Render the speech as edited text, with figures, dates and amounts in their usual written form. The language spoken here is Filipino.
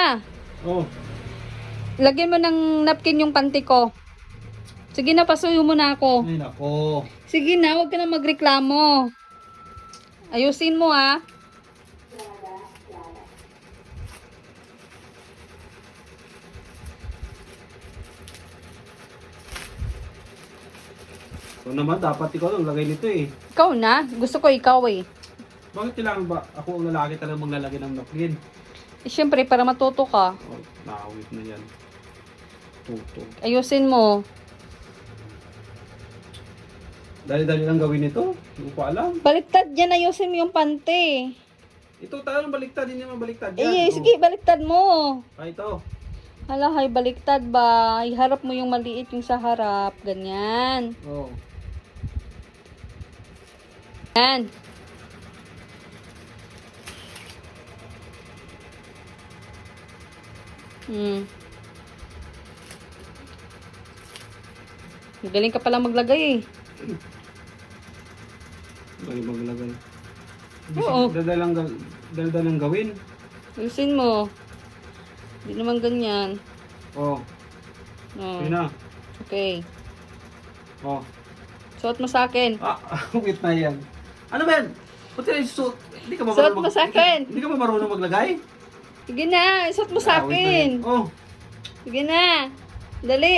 na. Oh. Lagyan mo ng napkin yung panty ko. Sige na, pasuyo mo na ako. Ay, nako. Sige na, huwag ka na magreklamo. Ayusin mo ah. So naman, dapat ikaw ang lagay nito eh. Ikaw na. Gusto ko ikaw eh. Bakit kailangan ba ako ang lalaki talagang maglalagay ng napkin? Eh syempre, para matuto ka. Oh, nakawit na yan. Tuto. Ayusin mo. Dali-dali lang gawin ito. Hindi ko alam. Baliktad yan, ayusin mo yung panty. Ito talagang baliktad, hindi naman baliktad Eh, yan. sige, baliktad mo. Ah, ito. Hala, hay, baliktad ba? Iharap mo yung maliit yung sa harap. Ganyan. Oh. Yan. Magaling ka pala maglagay eh. Lagi maglagay. Oo. Dal-dalang gawin. Ayusin mo. Hindi naman ganyan. Oh. Oh. Yun na. Okay. Oh. Suot mo sa akin. Ah, wait na yan. Ano ba yan? Pati na yung suit. Hindi ka ba Suot marunong mo sa akin. Hindi ka ba marunong maglagay? Sige na, isuot mo sa Ah, wait na akin. yan. Oh. Sige na. Dali.